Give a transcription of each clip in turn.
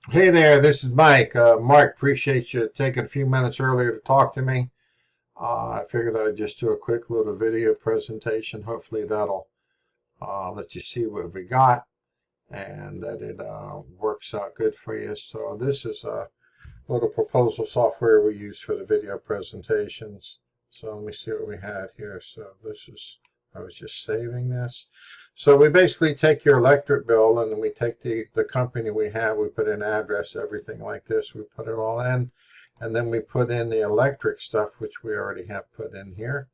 Hey there, this is Mike. Mark, appreciate you taking a few minutes earlier to talk to me. I figured I'd just do a quick little video presentation. Hopefully that'll let you see what we got and that it works out good for you. So this is a little proposal software we use for the video presentations. So let me see what we had here. So I was just saving this. So we basically take your electric bill and then we take the company we have, we put in address, everything like this, we put it all in, and then we put in the electric stuff, which we already have put in here.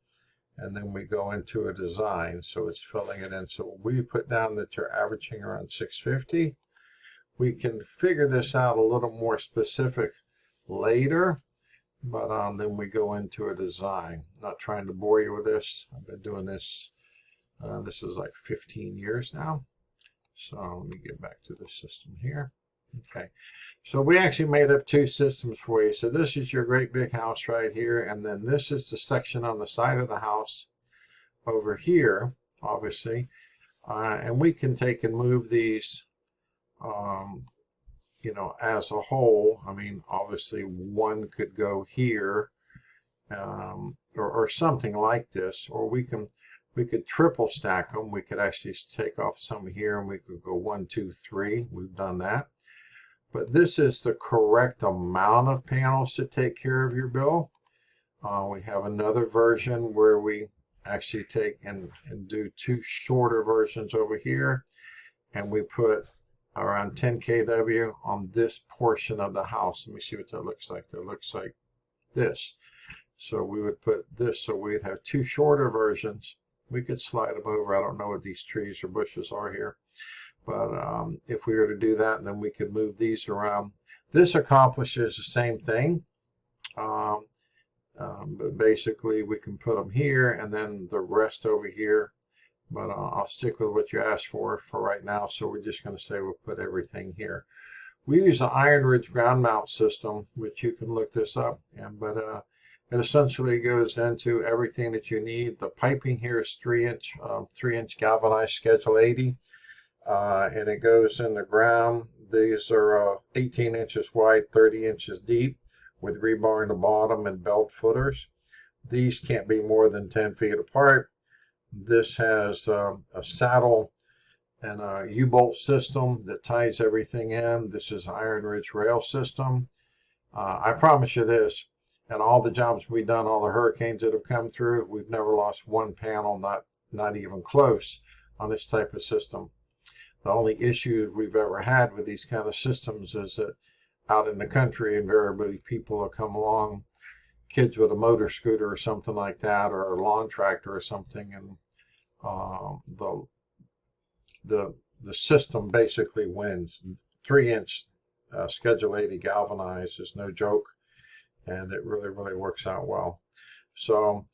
And then we go into a design, so it's filling it in. So we put down that you're averaging around 650. We can figure this out a little more specific later, but then we go into a design. Not trying to bore you with this. I've been doing this. This is like 15 years now. So let me get back to the system here. Okay, so we actually made up two systems for you. So this is your great big house right here, and then this is the section on the side of the house over here, obviously. And we can take and move these as a whole. I mean, obviously one could go here, or something like this, or we could triple stack them. We could actually take off some here and we could go 1, 2, 3. We've done that. But this is the correct amount of panels to take care of your bill. We have another version where we actually take and do two shorter versions over here, and we put around 10 kW on this portion of the house. Let me see what that looks like. That looks like this. So we would put this, so we'd have two shorter versions. We could slide them over. I don't know what these trees or bushes are here. But if we were to do that, then we could move these around. This accomplishes the same thing. But basically, we can put them here and then the rest over here. But I'll stick with what you asked for right now. So we're just going to say we'll put everything here. We use an Iron Ridge ground mount system, which you can look this up. But it essentially goes into everything that you need. The piping here is 3-inch galvanized Schedule 80. And it goes in the ground. These are 18 inches wide, 30 inches deep, with rebar in the bottom and belt footers. These can't be more than 10 feet apart. This has a saddle and a U-bolt system that ties everything in. This is Iron Ridge rail system. I promise you this, and all the jobs we've done, all the hurricanes that have come through, we've never lost one panel, not even close, on this type of system. The only issue we've ever had with these kind of systems is that out in the country, invariably people will come along, kids with a motor scooter or something like that, or a lawn tractor or something, and the system basically wins. 3-inch Schedule 80 galvanized is no joke, and it really, really works out well. So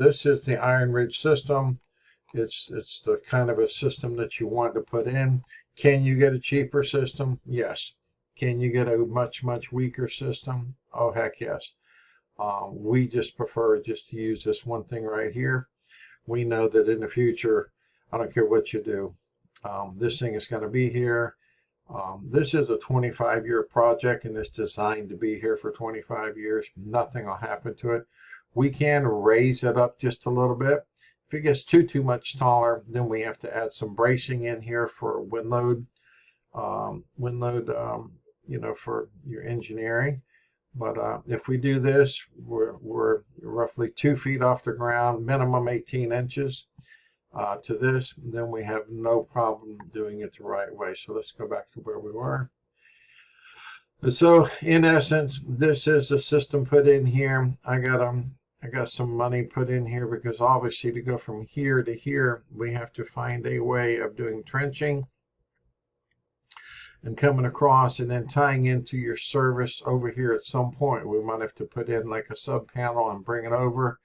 this is the Iron Ridge system. It's the kind of a system that you want to put in. Can you get a cheaper system? Yes. Can you get a much, much weaker system? Oh, heck yes. We just prefer just to use this one thing right here. We know that in the future, I don't care what you do, this thing is going to be here. This is a 25-year project, and it's designed to be here for 25 years. Nothing will happen to it. We can raise it up just a little bit. If it gets too much taller, then we have to add some bracing in here for wind load, for your engineering. But if we do this, we're roughly 2 feet off the ground, minimum 18 inches to this. Then we have no problem doing it the right way. So let's go back to where we were. So in essence, this is the system put in here. I got some money put in here because obviously to go from here to here, we have to find a way of doing trenching and coming across and then tying into your service over here at some point. We might have to put in like a sub panel and bring it over.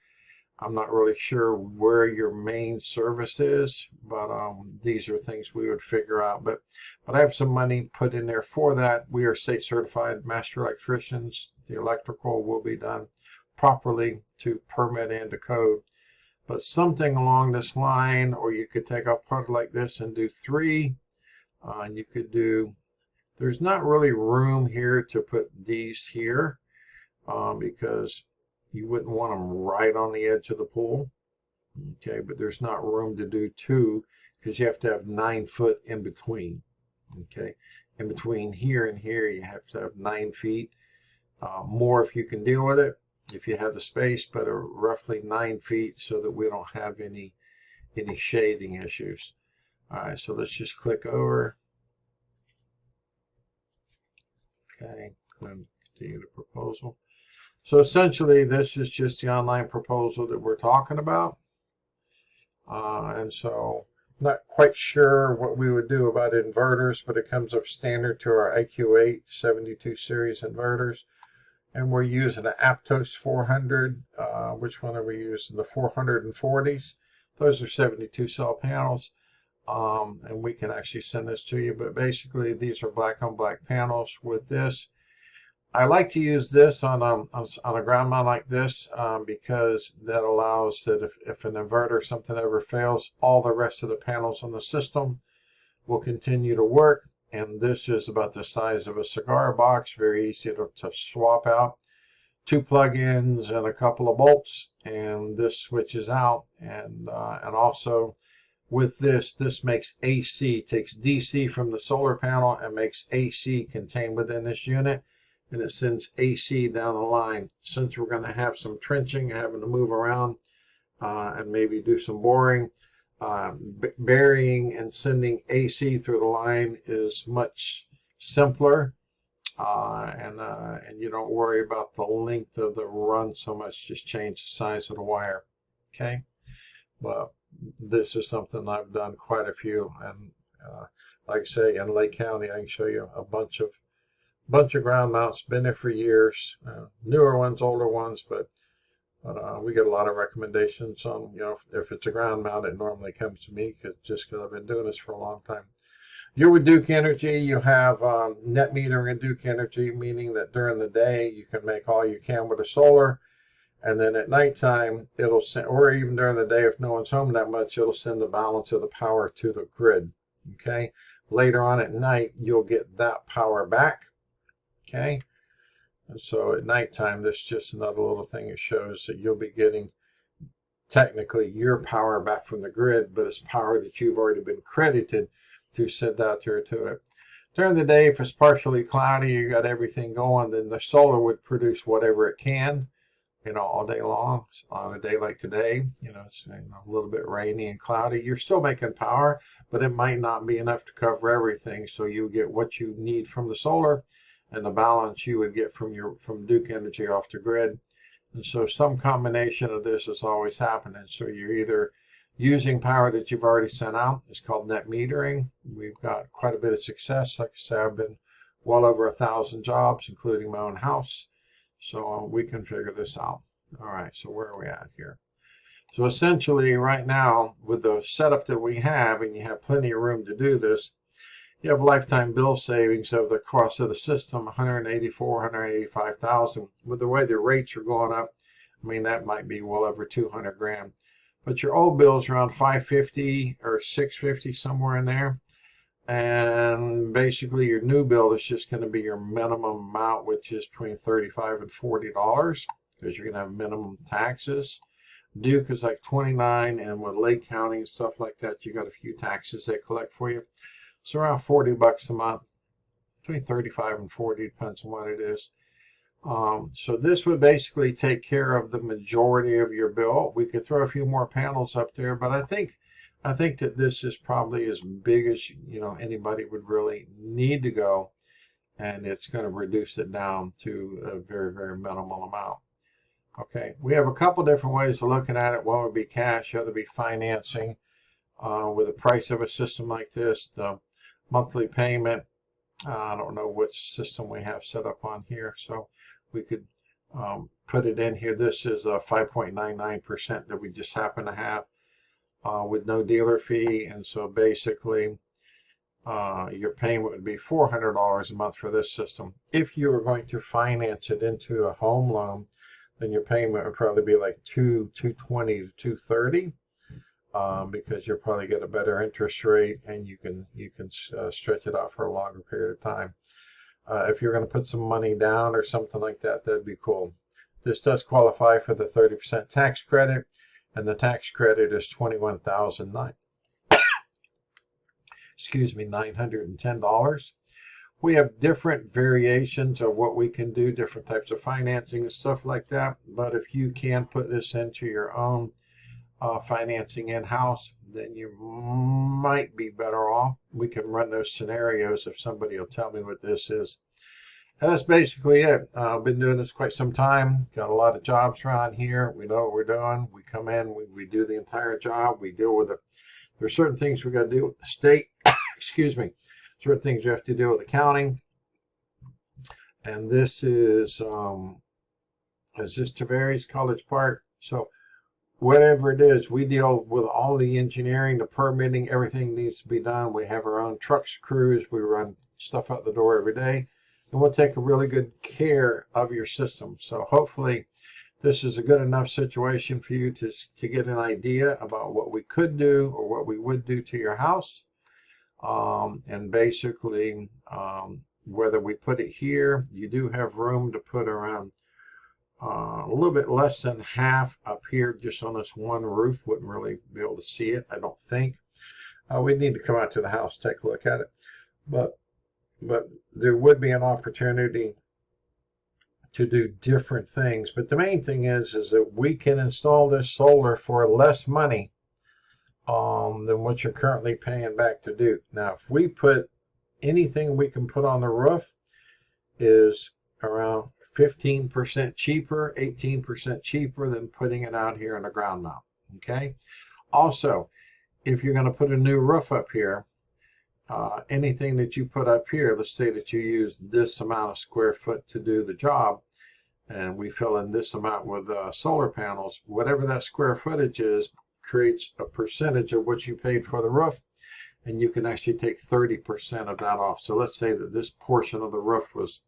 I'm not really sure where your main service is, but these are things we would figure out. But I have some money put in there for that. We are state certified master electricians. The electrical will be done properly to permit and to code. But something along this line, or you could take a part like this and do 3, and you could do There's not really room here to put these here because you wouldn't want them right on the edge of the pool. Okay, but there's not room to do two because you have to have 9 foot in between. Okay, in between here and here, you have to have 9 feet. More if you can deal with it, if you have the space, but roughly 9 feet so that we don't have any shading issues. All right, so let's just click over. Okay, and continue the proposal. So essentially, this is just the online proposal that we're talking about. And so not quite sure what we would do about inverters, but it comes up standard to our IQ8 72 series inverters. And we're using an Aptos 400. Which one are we using? The 440s. Those are 72 cell panels. And we can actually send this to you. But basically, these are black on black panels with this. I like to use this on a ground mount like this because that allows that if an inverter or something ever fails, all the rest of the panels on the system will continue to work. And this is about the size of a cigar box, very easy to swap out. 2 plug-ins and a couple of bolts, and this switches out. And also with this makes AC, takes DC from the solar panel and makes AC contained within this unit. And it sends AC down the line. Since we're going to have some trenching, having to move around and maybe do some boring, burying and sending AC through the line is much simpler. And you don't worry about the length of the run so much, just change the size of the wire. Okay, but this is something I've done quite a few, and like I say, in Lake County, I can show you a bunch of ground mounts, been there for years, newer ones, older ones, but we get a lot of recommendations on, if it's a ground mount, it normally comes to me because I've been doing this for a long time. You're with Duke Energy. You have net metering in Duke Energy, meaning that during the day you can make all you can with the solar, and then at nighttime it'll send, or even during the day if no one's home that much, it'll send the balance of the power to the grid. Okay, later on at night you'll get that power back. Okay, and so at nighttime, this is just another little thing that shows that you'll be getting technically your power back from the grid, but it's power that you've already been credited to send out there to it. During the day, if it's partially cloudy, you got everything going, then the solar would produce whatever it can, all day long. On a day like today, it's a little bit rainy and cloudy, you're still making power, but it might not be enough to cover everything. So you get what you need from the solar, and the balance you would get from Duke Energy off the grid. And so some combination of this is always happening. So you're either using power that you've already sent out. It's called net metering. We've got quite a bit of success. Like I said, I've been well over 1,000 jobs, including my own house. So we can figure this out. All right, so where are we at here? So essentially right now, with the setup that we have, and you have plenty of room to do this, you have lifetime bill savings of the cost of the system, $184,000, $185,000. With the way the rates are going up, that might be well over $200,000. But your old bill's around $550 or $650, somewhere in there. And basically your new bill is just going to be your minimum amount, which is between $35 and $40, because you're going to have minimum taxes. Duke is like $29, and with Lake County and stuff like that, you got a few taxes they collect for you. So around $40 a month, between 35 and 40, depends on what it is. So this would basically take care of the majority of your bill. We could throw a few more panels up there, but I think that this is probably as big as anybody would really need to go, and it's going to reduce it down to a very, very minimal amount. Okay, we have a couple different ways of looking at it. One would be cash, the other would be financing. With the price of a system like this, the monthly payment, I don't know which system we have set up on here, so we could put it in here. This is a 5.99% that we just happen to have with no dealer fee, and so basically your payment would be $400 a month for this system. If you were going to finance it into a home loan, then your payment would probably be like $220 to $230. Because you'll probably get a better interest rate, and you can stretch it out for a longer period of time. if you're going to put some money down or something like that, that'd be cool. This does qualify for the 30% tax credit, and the tax credit is $910. We have different variations of what we can do, different types of financing and stuff like that. But if you can put this into your own financing in-house, then you might be better off. We can run those scenarios if somebody will tell me what this is. And that's basically it. I've been doing this quite some time. Got a lot of jobs around here. We know what we're doing. We come in, we do the entire job. We deal with it. There's certain things we got to do with the state. Excuse me. Certain things you have to deal with accounting. And this is Tavares College Park. So whatever it is, we deal with all the engineering, the permitting, everything needs to be done. We have our own trucks, crews. We run stuff out the door every day. And we'll take a really good care of your system. So hopefully this is a good enough situation for you to get an idea about what we could do or what we would do to your house. And basically, whether we put it here, you do have room to put around a little bit less than half up here just on this one roof. Wouldn't really be able to see it, I don't think. We'd need to come out to the house, take a look at it. But there would be an opportunity to do different things. But the main thing is that we can install this solar for less money than what you're currently paying back to do. Now, if we put anything we can put on the roof is around 15% cheaper, 18% cheaper than putting it out here on the ground mount. Okay. Also, if you're going to put a new roof up here, anything that you put up here, let's say that you use this amount of square foot to do the job, and we fill in this amount with solar panels, whatever that square footage is creates a percentage of what you paid for the roof, and you can actually take 30% of that off. So let's say that this portion of the roof was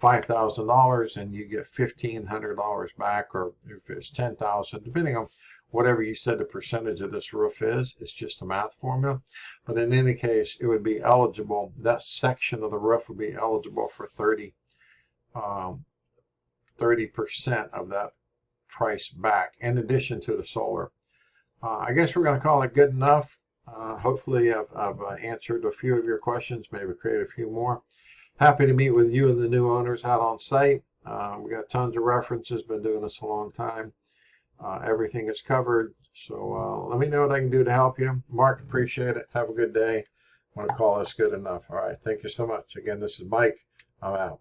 $5,000 and you get $1,500 back, or if it's $10,000, depending on whatever you said the percentage of this roof is. It's just a math formula. But in any case, it would be eligible. That section of the roof would be eligible for 30% of that price back, in addition to the solar. I guess we're going to call it good enough. Hopefully I've answered a few of your questions, maybe create a few more. Happy to meet with you and the new owners out on site. We got tons of references, been doing this a long time. Everything is covered. So let me know what I can do to help you. Mark, appreciate it. Have a good day. I want to call this good enough. All right. Thank you so much. Again, this is Mike. I'm out.